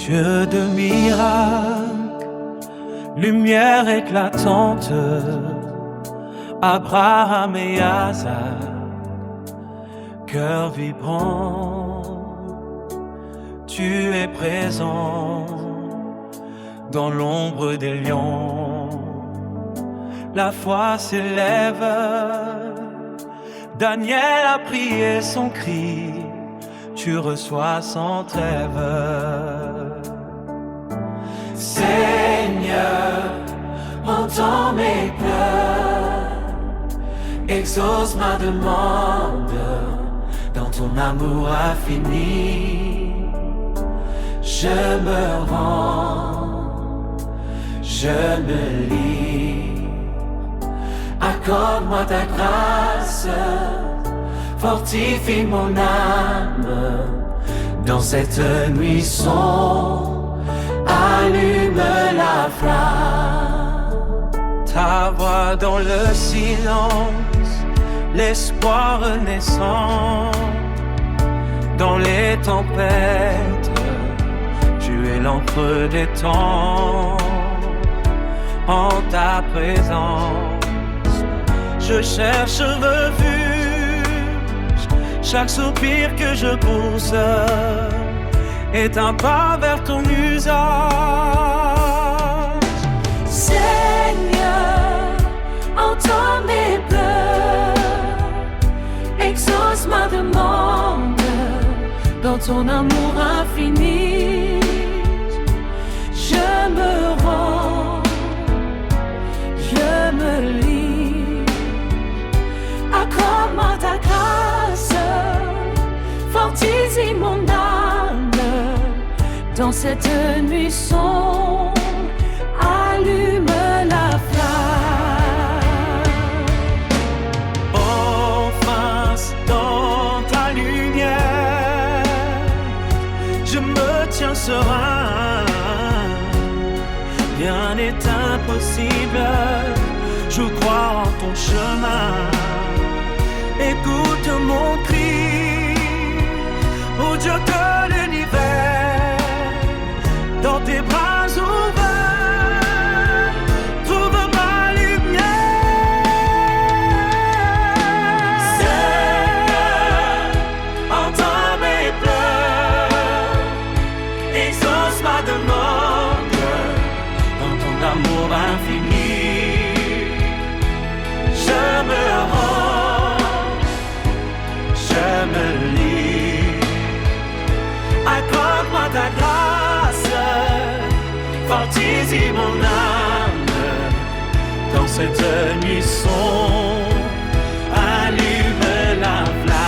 Dieu de miracles, lumière éclatante, Abraham et Isaac, cœur vibrant, tu es présent dans l'ombre des lions. La foi s'élève, Daniel a prié son cri, tu reçois sans trêve. Seigneur, entends mes pleurs, exauce ma demande, dans ton amour infini. Je me rends, je me livre, accorde-moi ta grâce, fortifie mon âme, dans cette nuit sombre, allume la flamme. Ta voix dans le silence, l'espoir renaissant, dans les tempêtes, tu es l'encre des temps. En ta présence, je cherche refuge, chaque soupir que je pousse est un pas vers ton usage. Seigneur, entends mes pleurs, exauce ma demande, dans ton amour infini. Je me rends, je me livre, accorde-moi ta grâce, fortifie mon âme, dans cette nuit sombre, allume la flamme. Enfin, dans ta lumière, je me tiens serein. Rien n'est impossible, je crois en ton chemin. Écoute mon cri, ô Dieu de l'univers, dans tes bras ouverts, trouve ma lumière. Seigneur, entends mes pleurs, exauce ma demande, dans ton amour infini. Je me rends, je me livre, accorde-moi ta grâce, fortifie mon âme, dans cette nuit sombre, allume la flamme.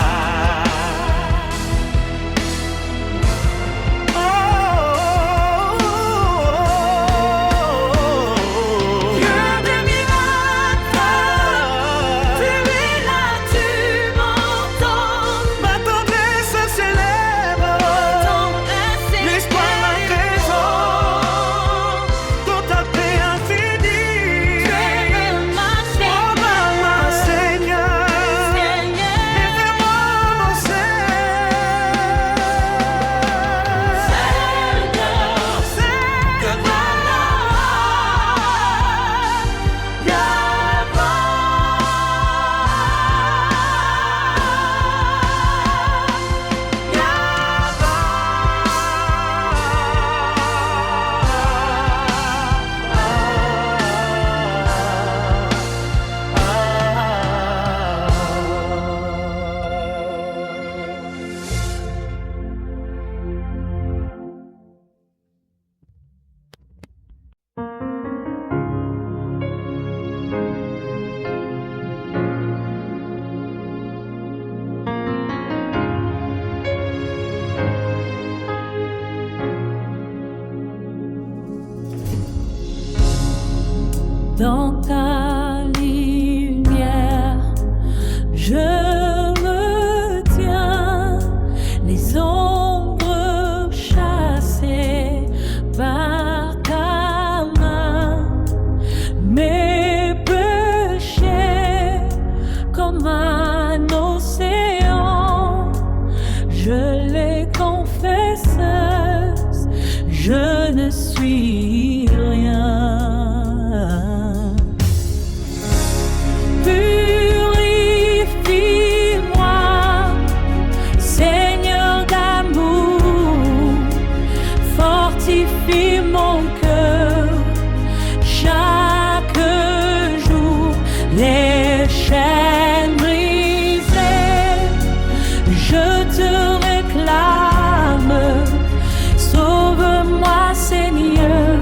Dans ta lumière, je me tiens, les ombres chassées par ta main, mes péchés comme un océan, je les confesse, je je ne suis rien. Purifie-moi, Seigneur d'amour, fortifie mon cœur chaque jour. Les chaînes brisées, je te réclame. Sauve-moi, Seigneur,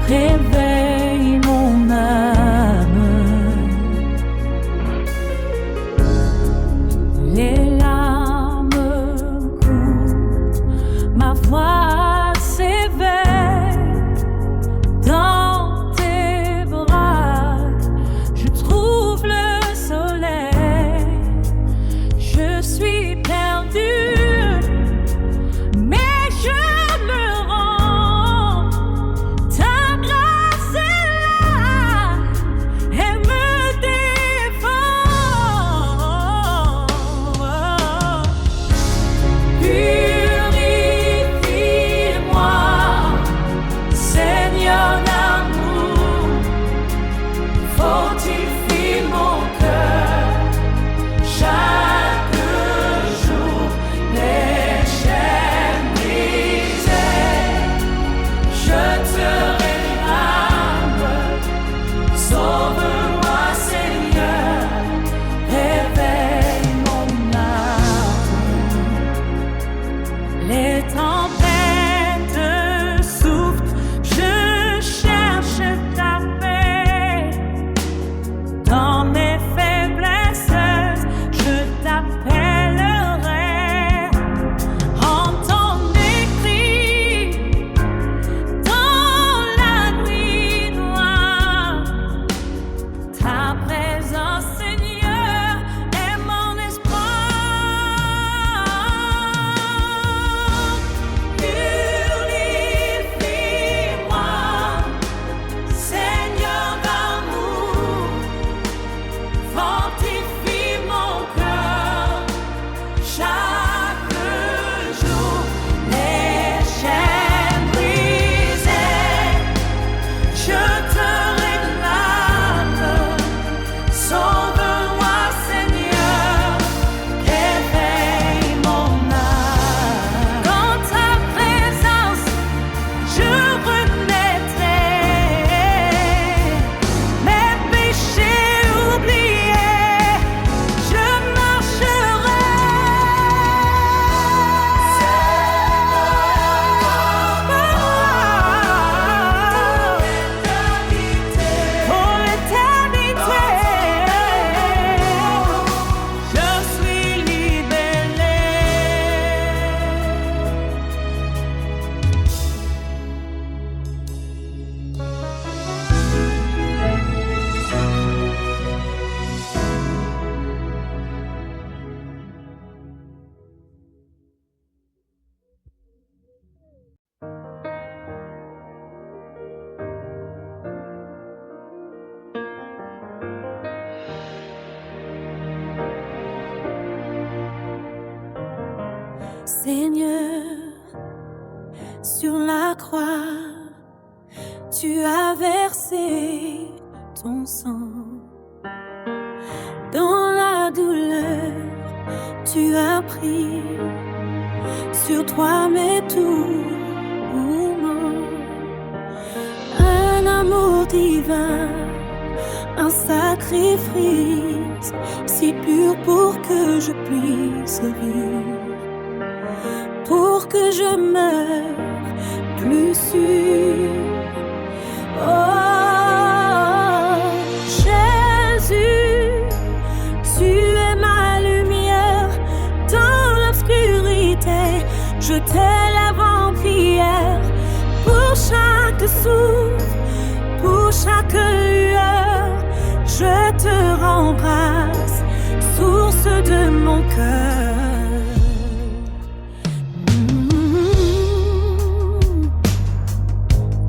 réveille mon âme. Les larmes coulent, ma voix s'éveille. Dans tes bras, je trouve le soleil. Je suis perdue, mais je me rends. Ta grâce est là, elle me défend. Purifie-moi, Seigneur d'amour, fortifie mon cœur chaque jour. Les chaînes brisées, je te réclame. Sauve-moi, Seigneur, réveille mon âme. Les tempêtes soufflent, je cherche ta paix. Dans mes faiblesses, je t'appellerai. Entends mes cris dans la nuit noire. Ta présence, Seigneur, est mon espoir. Purifie-moi, Seigneur d'amour, fortifie mon cœur chaque jour. Les chaînes brisées, je te réclame. Sauve-moi, Seigneur, réveille mon âme. Dans ta présence, je renaîtrai. Mes péchés oubliés, je marcherai. Pour l'éternité, je suis libéré. Seigneur, sur la croix, tu as versé ton sang. Dans la douleur, tu as pris sur toi mes tourments. Un amour divin, un sacrifice si pur pour que je puisse vivre. Pour que je meure plus sûr. Oh, Jésus, tu es ma lumière dans l'obscurité. Je t'élève en prière pour chaque souffle, pour chaque lueur. Je te rends grâce, source de mon cœur.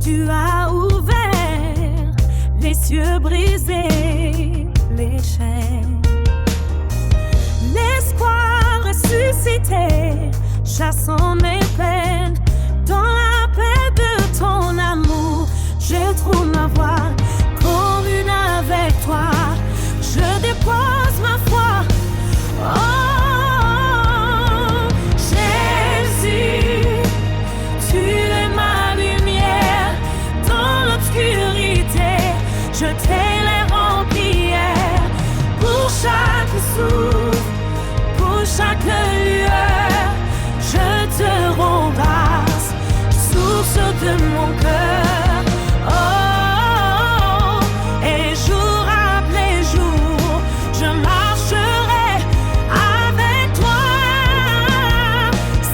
Tu as ouvert les cieux brisés, les chaînes. L'espoir ressuscité, chassant mes peines dans la paix de mon cœur. Oh, et jour après jour, je marcherai avec toi,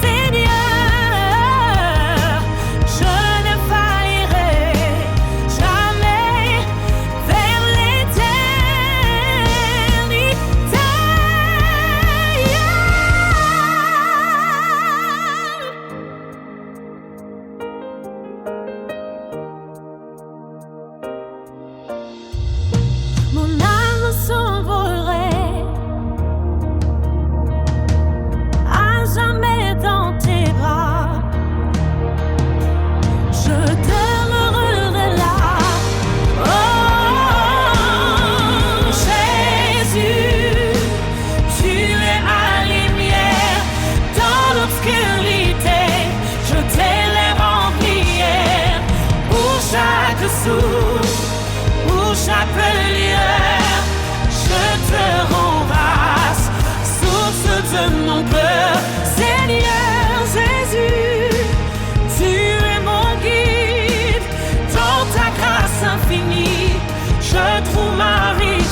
Seigneur. Je ne faillirai jamais vers l'éternité. Mon âme s'envolerait à jamais dans tes bras. Je demeurerai là. Oh, Jésus, tu es ma lumière dans l'obscurité. Je t'élève en prière pour chaque souffle, pour chaque lueur. Je te rembrasse, source de mon cœur. Seigneur Jésus, tu es mon guide. Dans ta grâce infinie, je trouve ma vie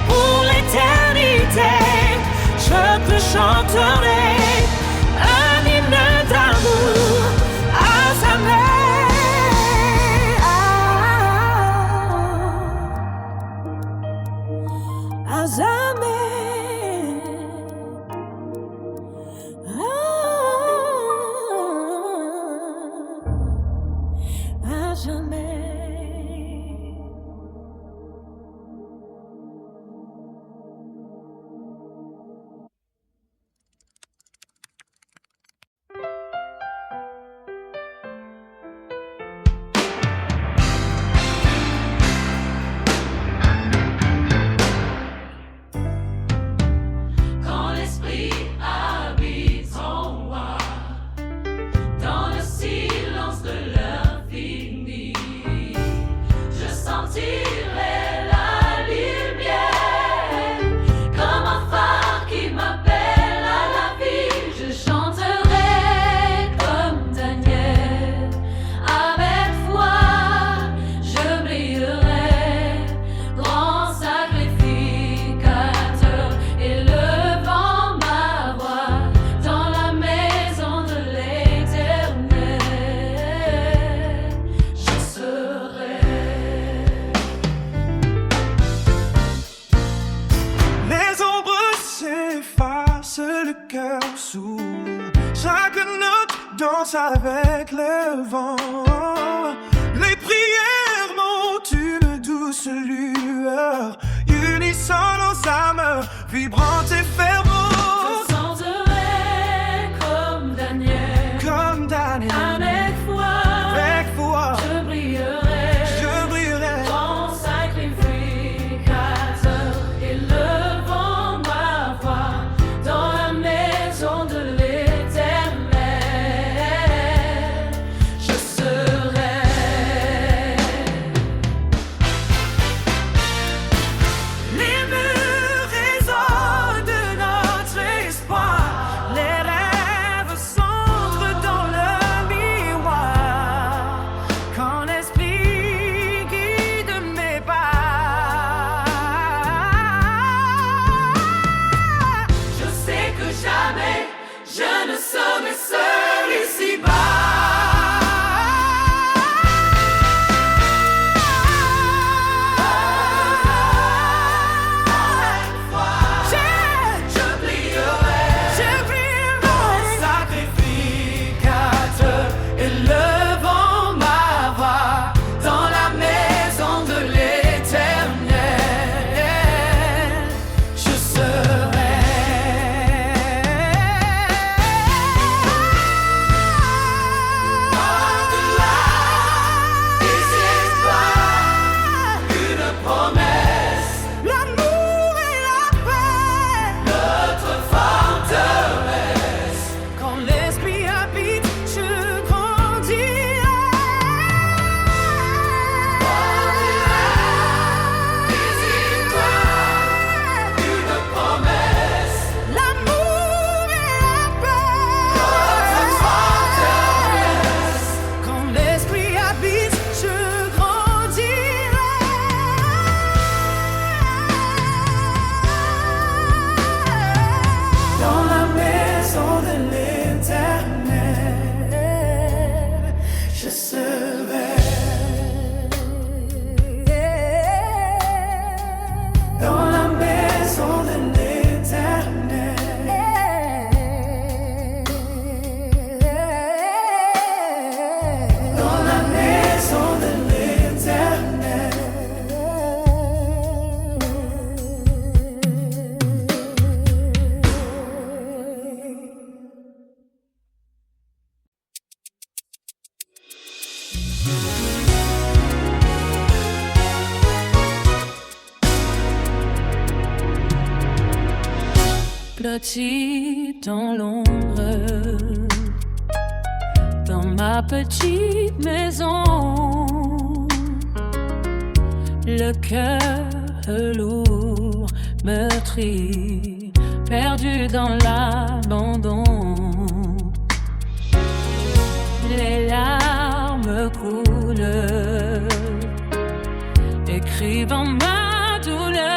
pour l'éternité. Je te chanterai un hymne d'amour à jamais. À jamais. À jamais. Quand l'esprit habite en moi, dans le silence de l'infini, je sentirai la lumière, comme un phare qui m'appelle à la vie. Je chanterai comme Daniel, avec foi, je brillerai, grand sacrificateur, élevant ma voix dans la maison de l'Éternel. Je serai. Les ombres s'effacent, le cœur s'ouvre. Chaque note danse avec le vent. Les prières montent une douce lueur, unissant nos âmes, vibrantes et ferventes. Je chanterai comme Daniel, Comme Daniel, avec foi, je brillerai, grand sacrificateur, élevant ma voix dans la maison de l'Éternel. Je serai. les murs résonnent de notre serai dans la maison de l'Éternel. Dans la maison de l'Éternel. Blotti dans l'ombre, dans ma petite maison, le cœur lourd, meurtri, perdu dans l'abandon. Les larmes coulent, écrivant ma douleur.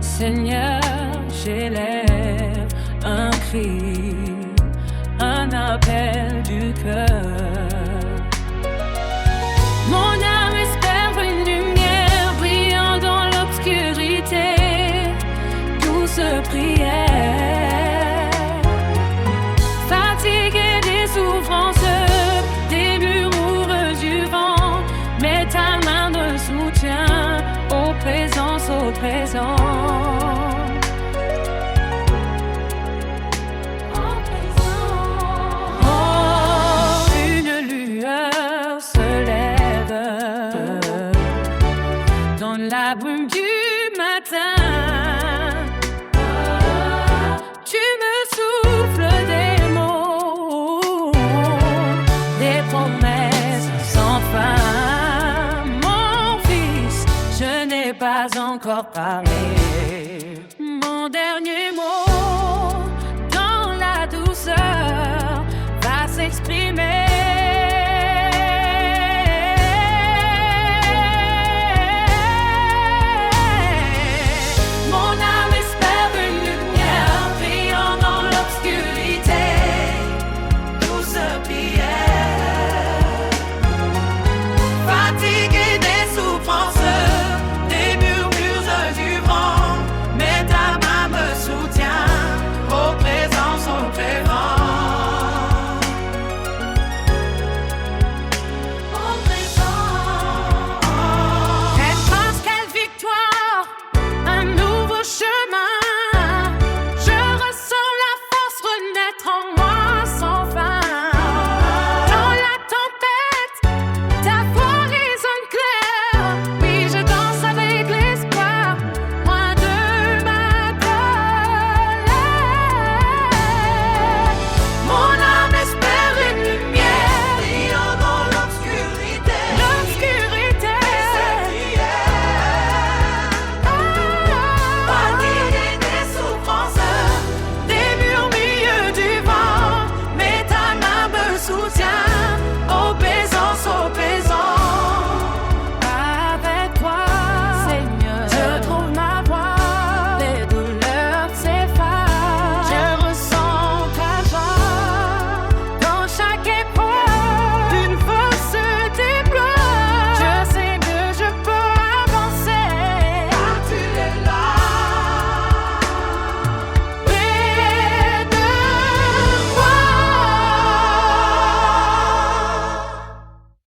Seigneur, j'élève un cri, un appel du cœur. Mon âme espère une lumière brillant dans l'obscurité, douce prière. Fatigué des souffrances, des murmures du vent, mais ta main me soutient au présent, au présent. La brume du matin, tu me souffles des mots, des promesses sans fin. Mon fils, je n'ai pas encore parlé mon dernier mot.